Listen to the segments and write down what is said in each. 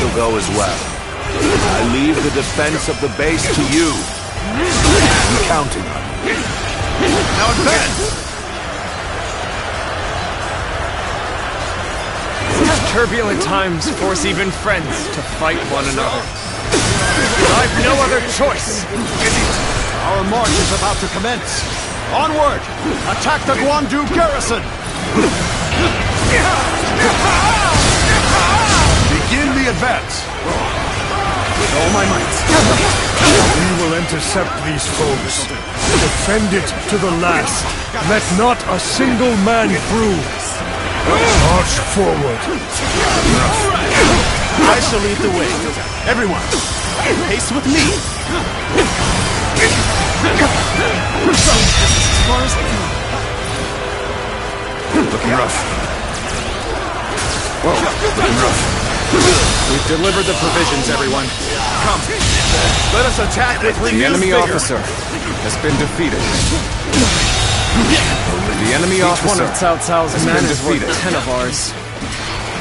shall go as well. I leave the defense of the base to you. I'm counting on you. Now advance! These turbulent times force even friends to fight one another. I've no other choice. Our march is about to commence. Onward! Attack the Guandu garrison! Begin the advance! With all my might. We will intercept these foes. Defend it to the last. Let not a single man through. March forward. I shall lead the way. Everyone, pace with me. Looking rough. Whoa, looking rough. We've delivered the provisions, everyone. Come, let us attack with renewed The enemy vigor. officer has been defeated. The enemy officer One of Cao Cao's has men been is worth defeated. 10 of ours.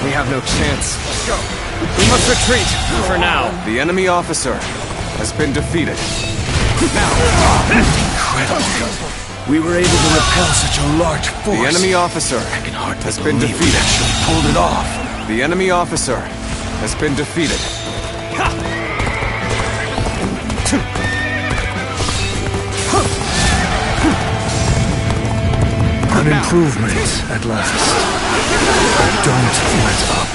We have no chance. Let's go. We must retreat, for now. The enemy officer has been defeated. Incredible. We were able to repel such a large force. The enemy officer has been defeated. Actually pulled it off. The enemy officer has been defeated. An improvement, at last. Don't let up.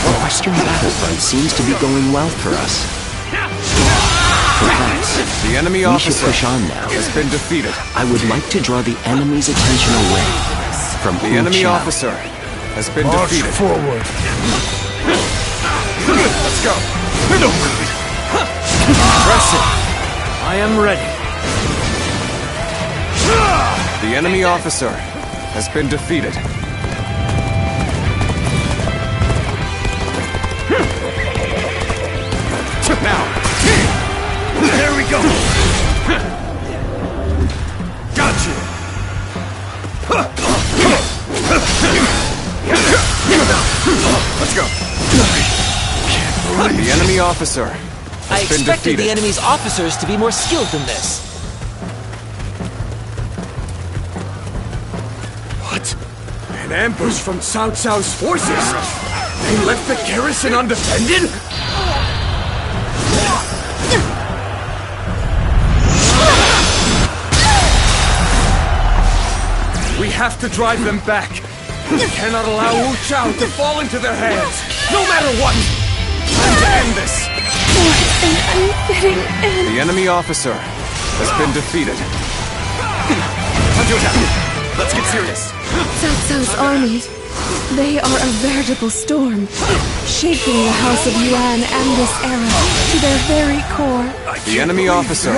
The western battlefront seems to be going well for us. Perhaps The enemy we should officer push on now. has been defeated. I would like to draw the enemy's attention away from The enemy Cao. officer has been March defeated. forward. Let's go. Press it. I am ready. The enemy officer has been defeated. Now, there we go. Gotcha. Let's go. The enemy officer I has been expected defeated. the enemy's officers to be more skilled than this. What? An ambush from Cao Cao's forces? They left the garrison undefended? We have to drive them back. We cannot allow Wu Chao to fall into their hands, no matter what! Time to end this! What an unfitting end. The enemy officer has been defeated. Time to attack. Let's get serious. Cao Cao's army, they are a veritable storm, shaking the House of Yuan and this era to their very core. The enemy officer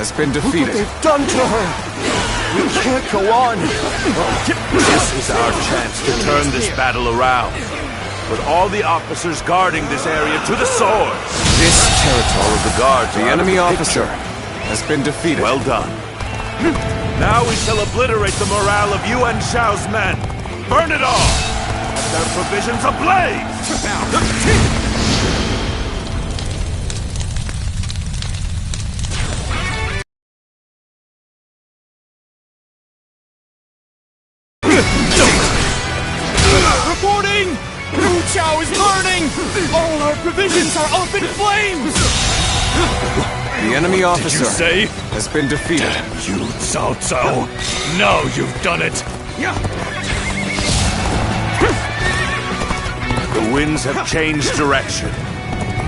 has been defeated. They've done to her! We can't go on! This is our chance to turn this battle around. Put all the officers guarding this area to the sword! This territory, all of the guards The are out of enemy the officer picture. has been defeated. Well done. Now we shall obliterate the morale of Yuan Shao's men. Burn it all! Set their provisions ablaze! Reporting! Wu Chao is burning! All our provisions are up in flames! The enemy officer say? has been defeated. You, Cao Cao! Now you've done it! The winds have changed direction.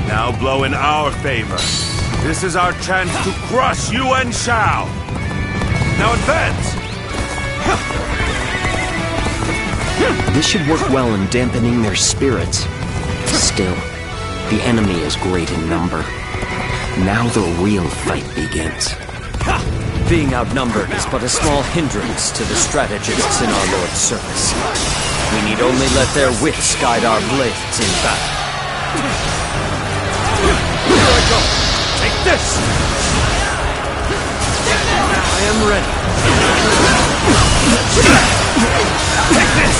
Now blow in our favor. This is our chance to crush Yuan Shao. Now advance! This should work well in dampening their spirits. Still, the enemy is great in number. Now the real fight begins. Being outnumbered is but a small hindrance to the strategists in our Lord's service. We need only let their wits guide our blades in battle. Here I go! Take this! I am ready. Take this!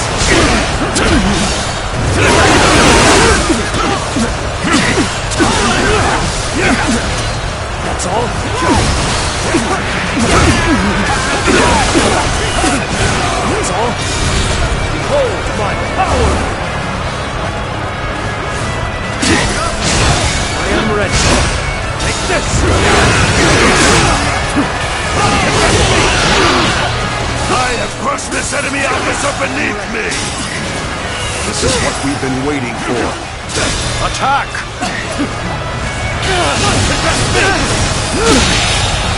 this! I have crushed this enemy officer beneath me! This is what we've been waiting for. Attack!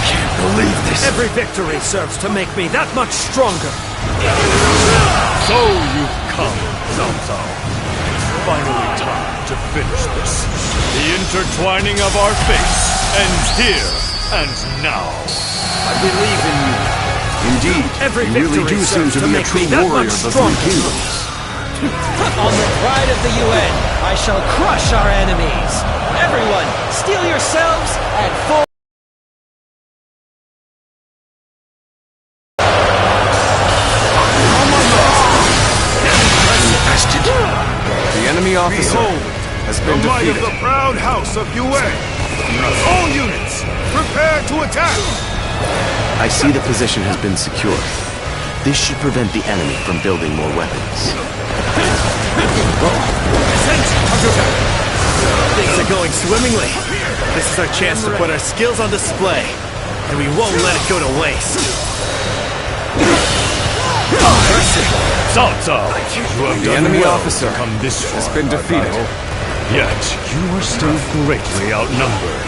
Can't believe this. Every victory serves to make me that much stronger. So you've come, Cao Cao. Finally time to finish this. The intertwining of our fates ends here and now. I believe in you. Indeed, Every you really victory do seem serves to to be a make true me that warrior much of the three stronger. kingdoms. On the pride of the UN, I shall crush our enemies. Everyone, steel yourselves and full. The enemy officer has been The might of defeated. the proud house of Yuan! All units, prepare to attack! I see the position has been secured. This should prevent the enemy from building more weapons. Things are going swimmingly. This is our chance to put our skills on display, and we won't let it go to waste. Cao Cao, you have The done enemy well officer to come this far has been in our defeated. battle. Yet you are still greatly outnumbered.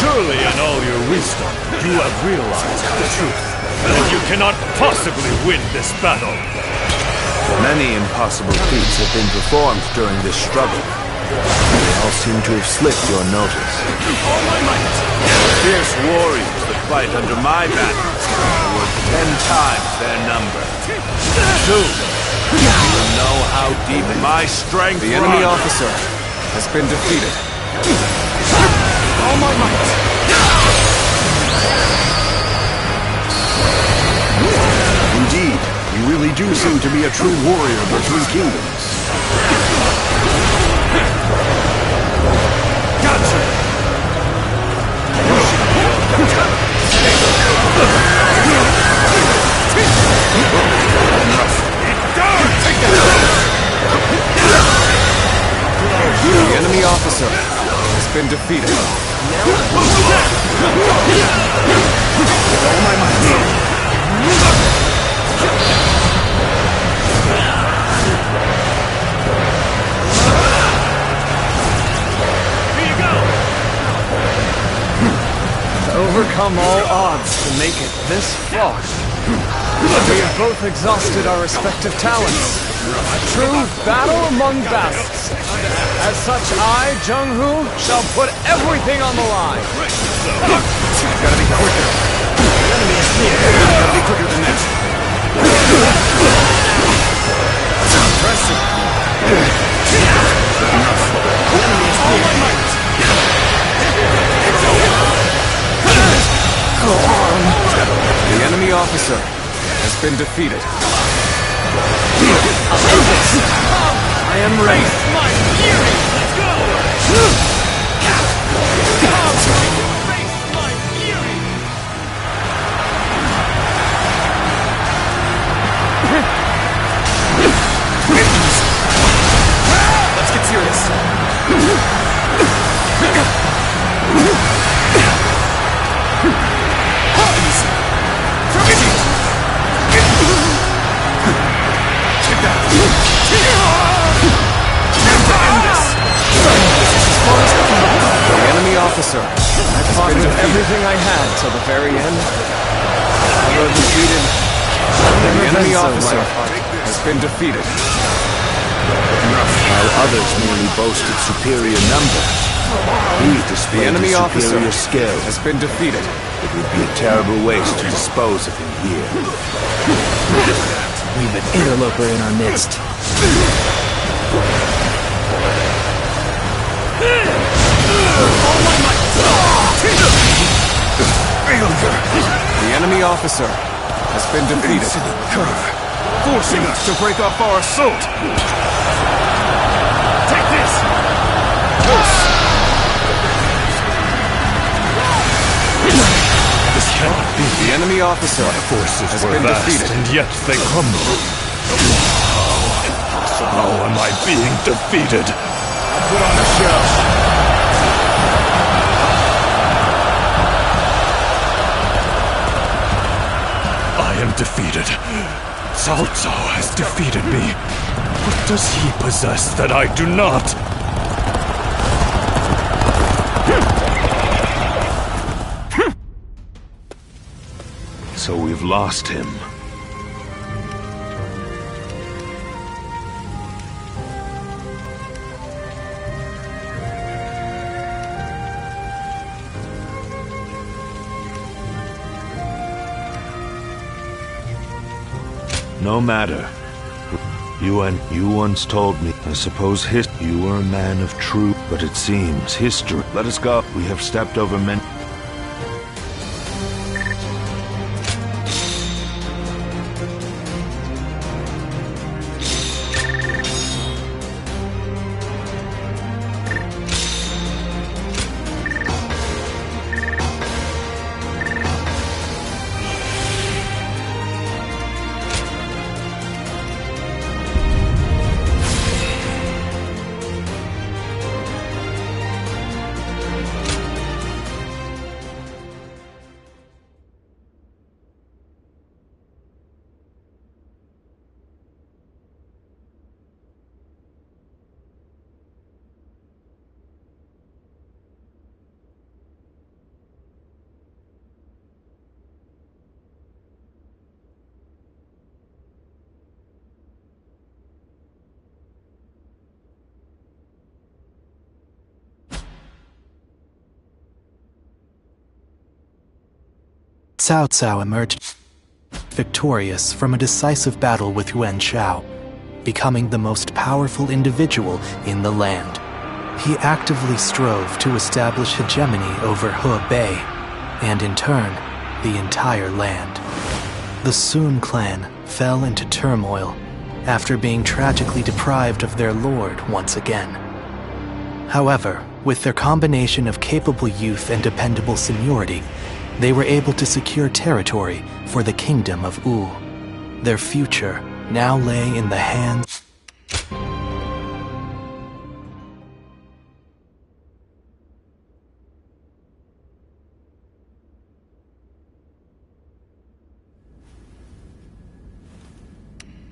Surely in all your wisdom, you have realized the truth, that you cannot possibly win this battle. Many impossible feats have been performed during this struggle. They all seem to have slipped your notice. Fierce warriors that fight under my banners are worth 10 times their number. Soon, you will know how deep my strength The enemy runs. officer has been defeated. All my might. Indeed, you really do seem to be a true warrior of the three kingdoms. The enemy officer has been defeated. To overcome all odds to make it this far. We have both exhausted our respective talents. A true battle among battles. As such, I, Jung-Hoo, shall put everything on the line. Gotta be quicker. The enemy is near. Gotta be quicker than that. Impressive. The enemy is near. The enemy officer has been defeated. I am ready. Let's get serious. The enemy officer has Fought been with defeated. everything I had till the very end. Although defeated, The enemy so officer lighthearted. has been defeated. While others merely boasted superior numbers, he displayed The enemy his officer superior skill. has been defeated. It would be a terrible waste to dispose of him here. We've an interloper in our midst. The enemy officer has been defeated. Forcing us to break off our assault! Take this! This cannot be. The enemy officer Forces has were been vast, defeated. and yet they crumble. How am I being defeated? Put on a show. am defeated. Cao Cao has defeated me. What does he possess that I do not? So we've lost him. No matter. You once told me, I suppose you were a man of truth, but it seems history. Let us go. We have stepped over many. Cao Cao emerged victorious from a decisive battle with Yuan Shao, becoming the most powerful individual in the land. He actively strove to establish hegemony over Hebei, and in turn, the entire land. The Sun clan fell into turmoil after being tragically deprived of their lord once again. However, with their combination of capable youth and dependable seniority, they were able to secure territory for the Kingdom of Wu. Their future now lay in the hands.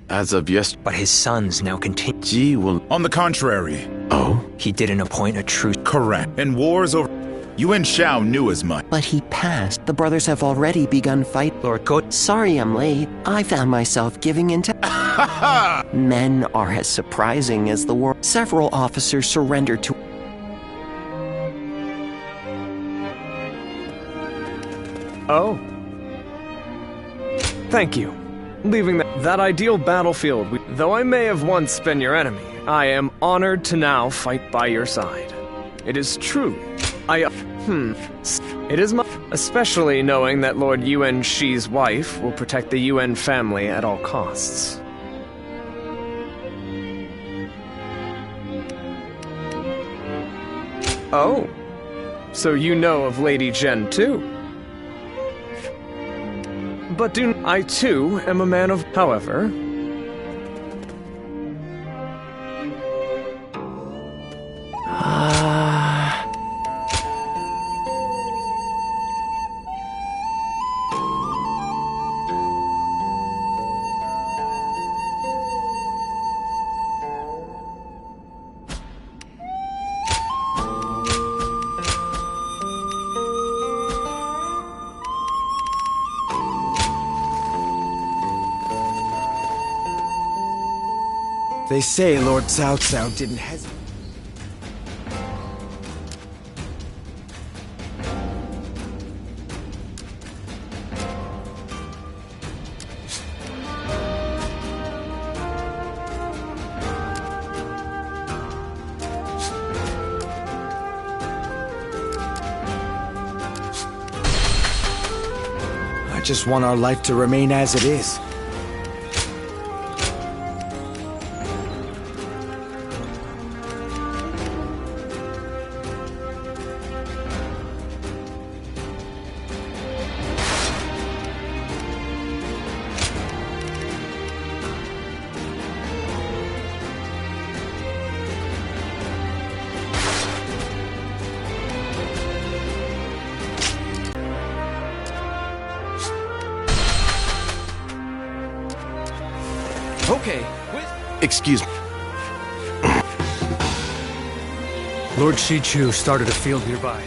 As of yesterday. But his sons now continue. Ji will. On the contrary. Oh? He didn't appoint a truce. Correct. And wars over. Yuan Shao knew as much. But he passed. The brothers have already begun fight. Lord Go. Sorry I'm late. I found myself giving into. Men are as surprising as the world. Several officers surrendered to. Oh. Thank you. Leaving that ideal battlefield, though I may have once been your enemy, I am honored to now fight by your side. It is true. It is my... Especially knowing that Lord Yuan Shi's wife will protect the Yuan family at all costs. Oh. So you know of Lady Zhen too? But I too am a man of... However... They say Lord Cao Cao didn't hesitate. I just want our life to remain as it is. Okay, Excuse me. Lord Shichu started a field nearby.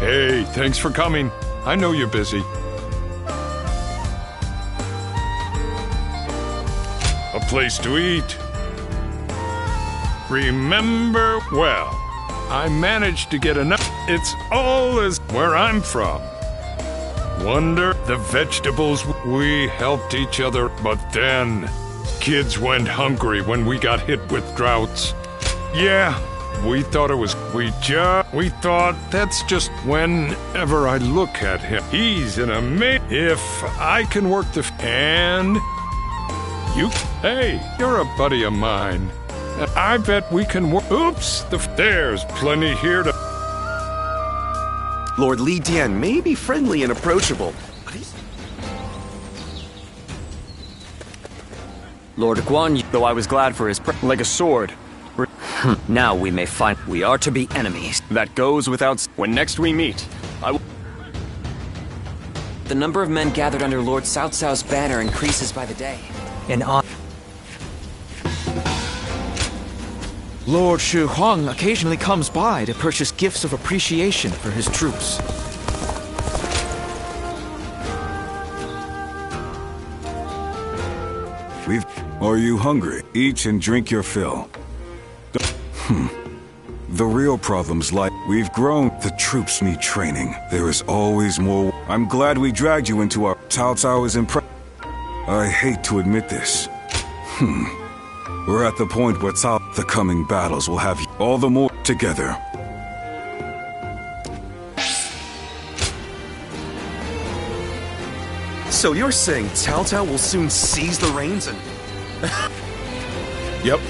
Hey, thanks for coming. I know you're busy. A place to eat. Remember well. I managed to get enough. It's all as where I'm from. Wonder the vegetables. We helped each other, but then kids went hungry when we got hit with droughts. Yeah, we thought it was. We thought that's just whenever I look at him. He's an amazing. If I can work the. And you. Hey, you're a buddy of mine. I bet we can work. Oops, there's plenty here to. Lord Li Dian may be friendly and approachable, but he's... Lord Guan, though I was glad for his like a sword. Now we may find we are to be enemies. That goes without when next we meet. I will. The number of men gathered under Lord Cao Cao's banner increases by the day. And on. Lord Shu Huang occasionally comes by to purchase gifts of appreciation for his troops. Are you hungry? Eat and drink your fill. The real problem's like we've grown. The troops need training. There is always more. I'm glad we dragged you into our Cao Cao is impressed. I hate to admit this. We're at the point where the coming battles will have you all the more together. So you're saying Cao Cao will soon seize the reins and... Yep.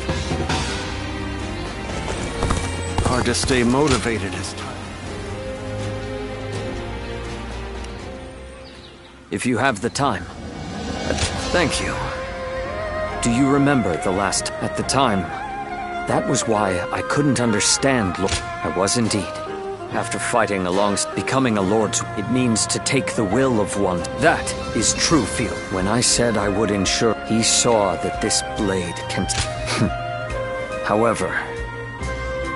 Hard to stay motivated as time. If you have the time. Thank you. Do you remember the last... At the time, that was why I couldn't understand. I was indeed. After fighting becoming a lord, it means to take the will of one. That is true feel. When I said I would ensure, he saw that this blade can... However,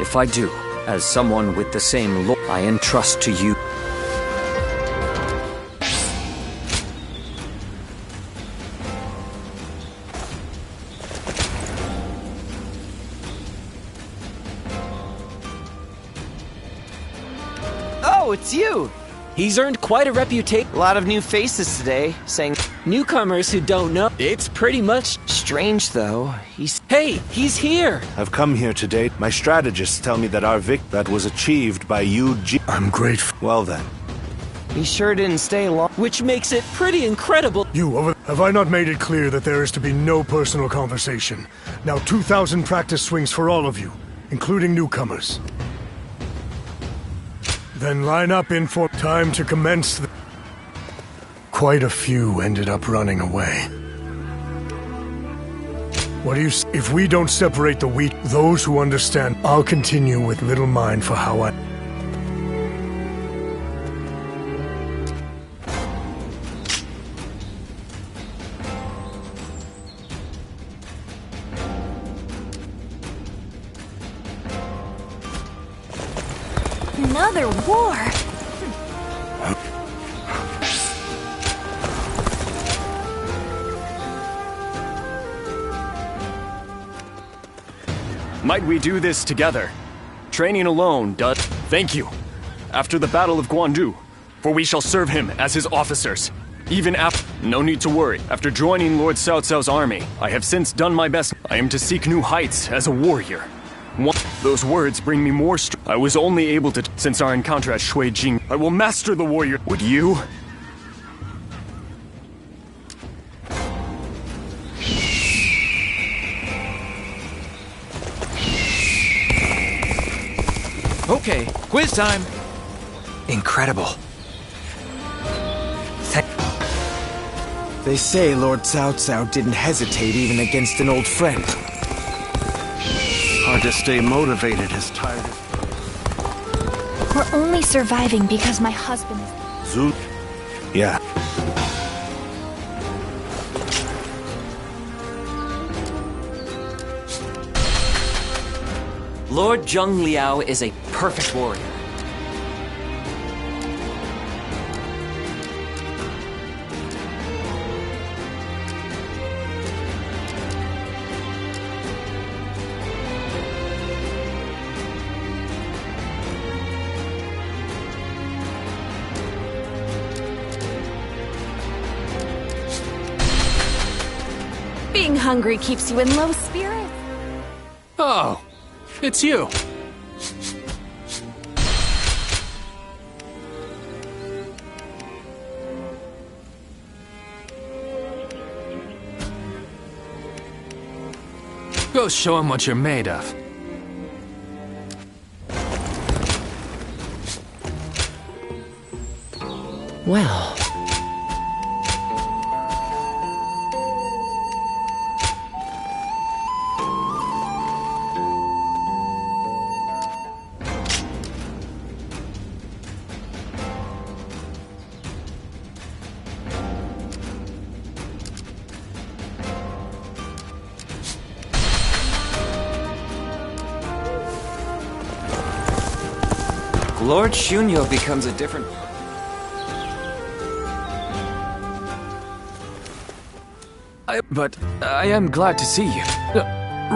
if I do, as someone with the same law, I entrust to you. Oh, it's you! He's earned quite a reputation. A lot of new faces today, saying newcomers who don't know. It's pretty much strange, though. Hey, he's here! I've come here today. My strategists tell me that our that was achieved by Yu-Ji. I'm grateful. Well then. He sure didn't stay long, which makes it pretty incredible. Have I not made it clear that there is to be no personal conversation? Now 2,000 practice swings for all of you, including newcomers. Then line up in for time to commence the... Quite a few ended up running away. What do you say? If we don't separate the wheat, those who understand, I'll continue with little mind for how I... Another war? Might we do this together? Training alone does. Thank you. After the Battle of Guandu, for we shall serve him as his officers. Even after. No need to worry. After joining Lord Cao Cao's army, I have since done my best. I am to seek new heights as a warrior. Those words bring me more strength. I was only able to, since our encounter at Shuijing. I will master the warrior. Would you? Okay, quiz time. Incredible. They say Lord Cao Cao didn't hesitate even against an old friend. Hard to stay motivated as tired as... We're only surviving because my husband is... Zul. Yeah. Lord Zheng Liao is a perfect warrior. Being hungry keeps you in low spirits. Oh, it's you. Go show him what you're made of. Well, Lord Shunyo becomes a different... But I am glad to see you.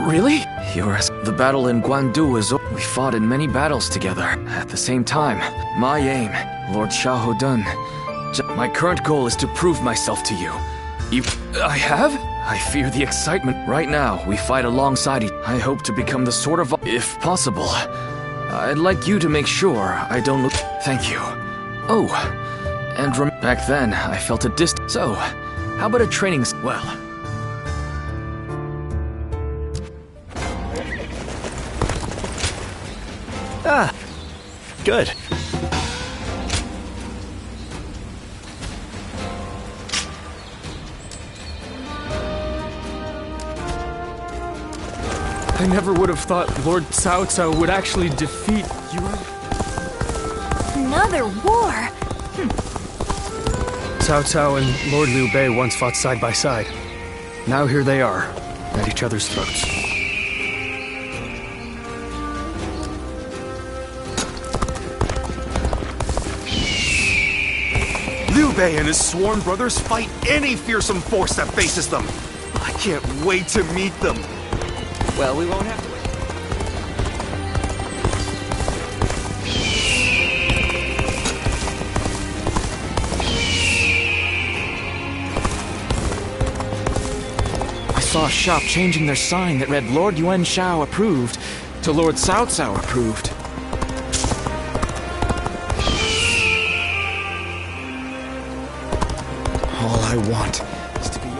Really? The battle in Guandu was... We fought in many battles together. At the same time, my aim, Lord Xiahou Dun. My current goal is to prove myself to you. I have? I fear the excitement. Right now, we fight alongside each. I hope to become the sort of... If possible. I'd like you to make sure I don't look... Thank you. Oh, and back then, I felt a distance. So, how about a training... Well... Ah, good. I never would have thought Lord Cao Cao would actually defeat you. Another war? Cao Cao and Lord Liu Bei once fought side by side. Now here they are, at each other's throats. Liu Bei and his sworn brothers fight any fearsome force that faces them. I can't wait to meet them. Well, we won't have to wait. I saw a shop changing their sign that read Lord Yuan Shao approved to Lord Cao Cao approved. All I want is to be your...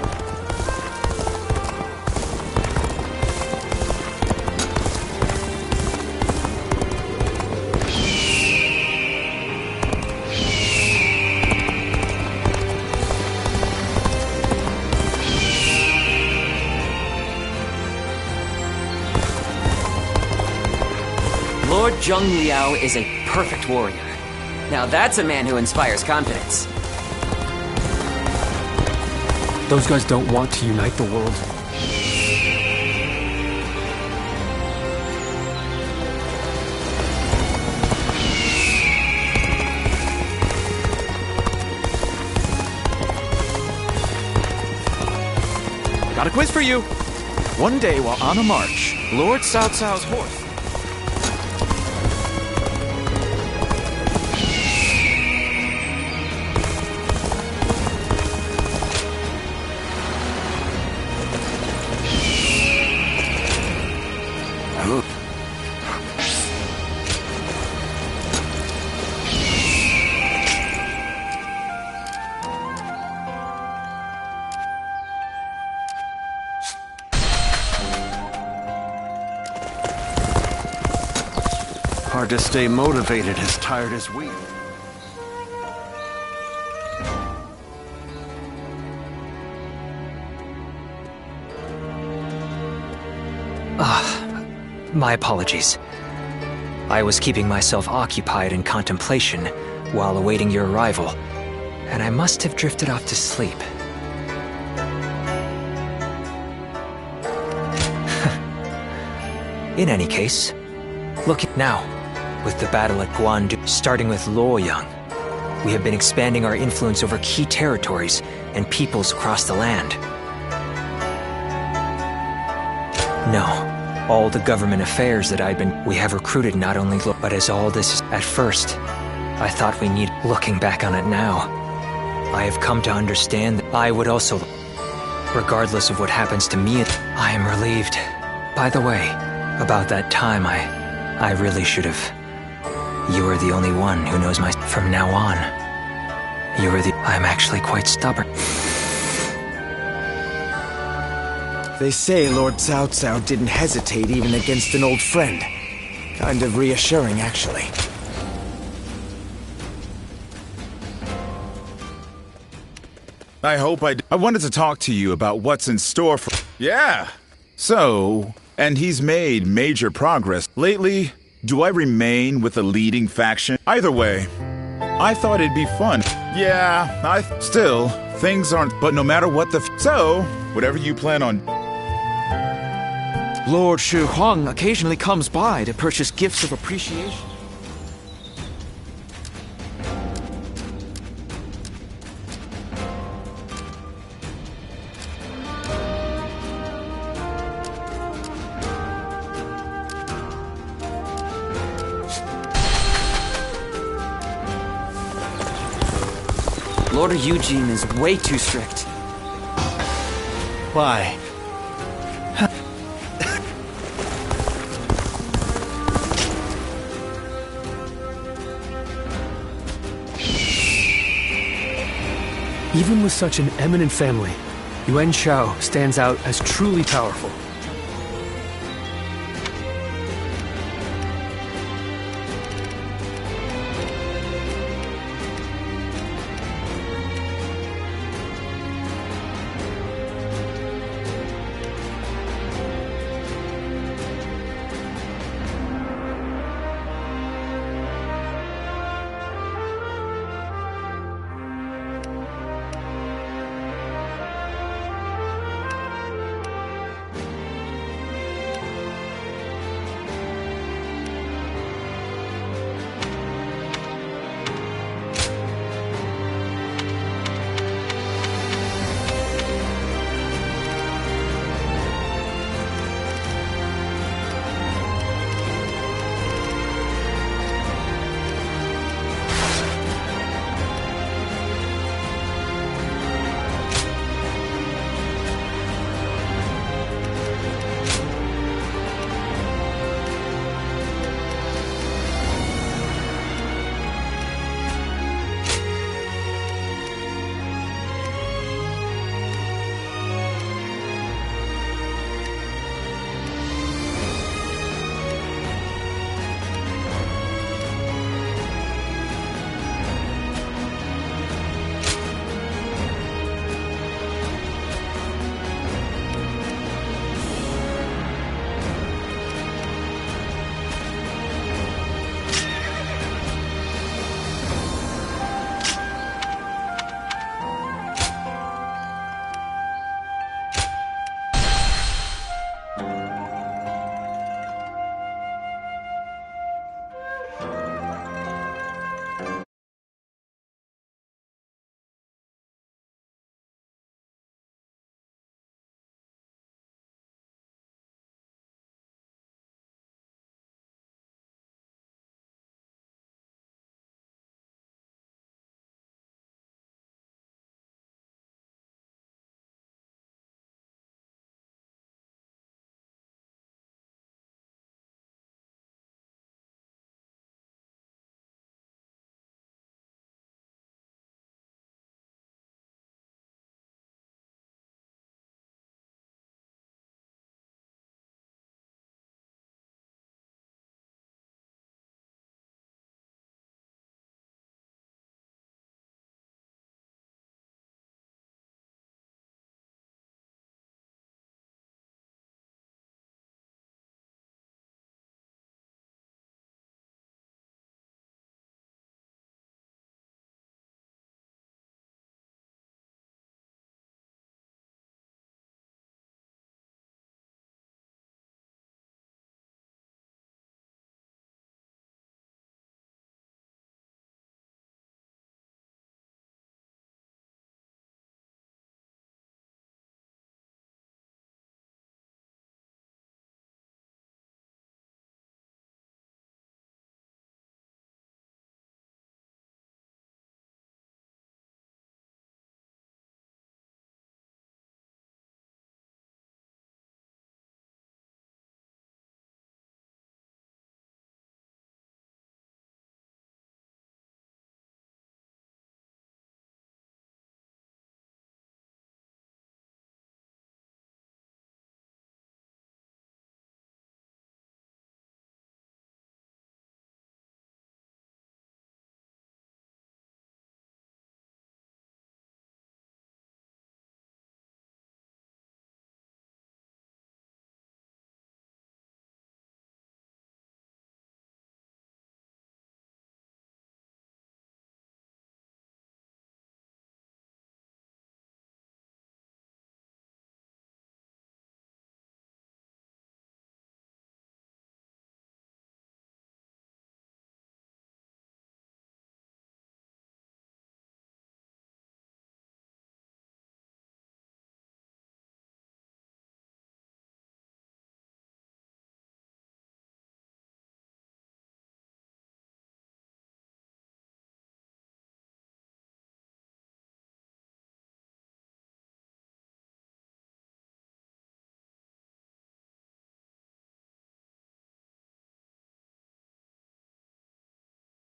Lord Zheng Liao is a perfect warrior. Now that's a man who inspires confidence. Those guys don't want to unite the world. Got a quiz for you. One day while on a march, Lord Cao Cao's horse... Hard to stay motivated as tired as we. My apologies. I was keeping myself occupied in contemplation while awaiting your arrival, and I must have drifted off to sleep. In any case, look now, with the battle at Guandu, starting with Luoyang, we have been expanding our influence over key territories and peoples across the land. No, all the government affairs that we have recruited not only but as all this at first, I thought we need. Looking back on it now, I have come to understand that I would also, regardless of what happens to me, I am relieved. By the way, about that time, I really should have. You are the only one who knows from now on. I'm actually quite stubborn. They say Lord Cao Cao didn't hesitate even against an old friend. Kind of reassuring, actually. I wanted to talk to you about what's in store for... Yeah! So, and he's made major progress. Lately, do I remain with the leading faction? Either way, I thought it'd be fun. Yeah, still, things aren't... But no matter what so, whatever you plan on... Lord Shu Huang occasionally comes by to purchase gifts of appreciation. Lord Eugene is way too strict. Why? Even with such an eminent family, Yuan Shao stands out as truly powerful.